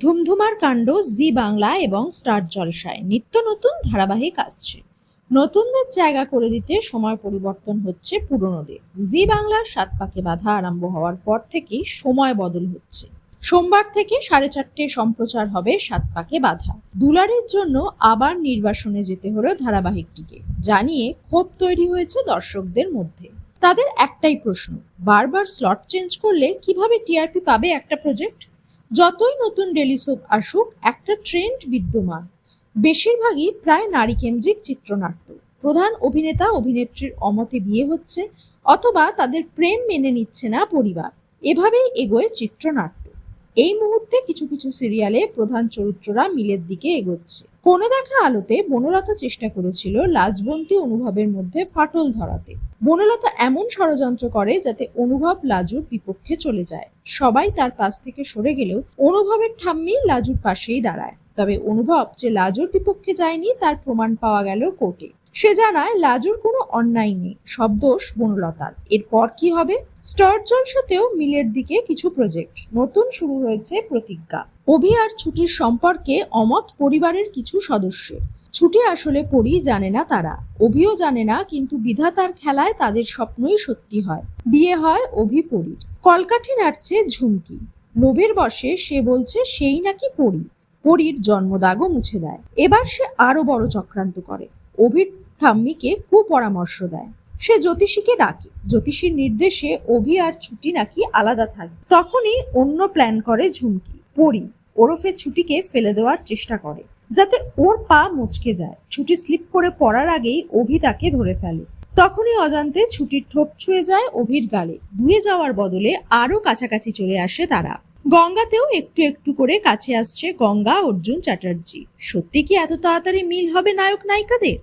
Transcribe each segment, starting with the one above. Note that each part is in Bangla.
ধুমধুমার কাণ্ড জি বাংলা এবং স্টার জলসায় নিত্য নতুন ধারাবাহিক আসছে। নতুনদের জায়গা করে দিতে সময় পরিবর্তন হচ্ছে পুরনোদের। জি বাংলার ৭ পাকে বাঁধা আরম্ভ হওয়ার পর থেকেই সময় বদল হচ্ছে। সোমবার থেকে 4:30 সম্প্রচার হবে ৭ পাকে বাঁধা। দুলারের জন্য আবার নির্বাসনে যেতে হলো ধারাবাহিকটিকে, জানিয়ে ক্ষোভ তৈরি হয়েছে দর্শকদের মধ্যে। তাদের একটাই প্রশ্ন, বারবার স্লট চেঞ্জ করলে কিভাবে টিআরপি পাবে একটা প্রজেক্ট? যতই নতুন ডেলি সোপ আসুক, একটা ট্রেন্ড বিদ্যমান। বেশিরভাগই প্রায় নারীকেন্দ্রিক চিত্রনাট্য। প্রধান অভিনেতা অভিনেত্রীর অমতে বিয়ে হচ্ছে, অথবা তাদের প্রেম মেনে নিচ্ছে না পরিবার। এভাবেই এগোয় চিত্রনাট্য। এই মুহূর্তে কিছু কিছু সিরিয়ালে প্রধান চরিত্ররা মিলের দিকে এগোচ্ছে। কোণে দেখা আলোতে বনলতা চেষ্টা করেছিল লাজবন্তী অনুভবের মধ্যে ফাটল ধরাতে। বনলতা এমন ষড়যন্ত্র করে যাতে অনুভব লাজুর বিপক্ষে চলে যায়। সবাই তার পাশ থেকে সরে গেলেও অনুভবের ঠাম্মি লাজুর পাশেই দাঁড়ায়। তবে অনুভব যে লাজুর বিপক্ষে যায়নি তার প্রমাণ পাওয়া গেল কোর্টে। সে জানায় লাজুর কোনো অন্যায় নেই, সব দোষ বনলতার। এরপর কি হবে? স্টার জলসাতেও মিলের দিকে কিছু প্রজেক্ট। নতুন শুরু হয়েছে প্রতিজ্ঞা। অভি আর ছুটির সম্পর্কে অমত পরিবারের কিছু সদস্যের। ছুটি আসলে পরি জানে না তারা, অভিও জানে না, কিন্তু বিধাতার খেলায় তাদের স্বপ্নই সত্যি হয়। বিয়ে হয় অভি পরির। কলকাঠি নাড়ছে ঝুমকি। লোভের বশে সে বলছে সেই নাকি পরি। পরির জন্মদাগও মুছে দেয়। এবার সে আরো বড় চক্রান্ত করে। অভির ঠাম্মিকে কুপরামর্শ দেয়। সে জ্যোতিষীকে ডাকে। জ্যোতিষীর নির্দেশে অভি আর ছুটি নাকি আলাদা থাকবে। তখনই অন্য প্ল্যান করে ঝুমকি। পরি ওরফে ছুটিকে ফেলে দেওয়ার চেষ্টা করে, যাতে ওর পা মুচকে যায়। ছুটি স্লিপ করে পড়ার আগেই অভি তাকে ধরে ফেলে। তখনই অজান্তে ছুটির ঠোঁট ছুঁয়ে যায় অভির গালে। দূরে যাওয়ার বদলে আরো কাছাকাছি চলে আসে তারা। গঙ্গাতেও একটু একটু করে কাছে আসছে গঙ্গা অর্জুন চ্যাটার্জি। সত্যি কি এত তাড়াতাড়ি মিল হবে নায়ক নায়িকাদের?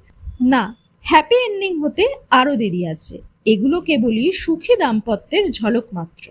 না, হ্যাপি এন্ডিং হতে আরো দেরি আছে। এগুলো কেবলই সুখী দাম্পত্যের ঝলক মাত্র।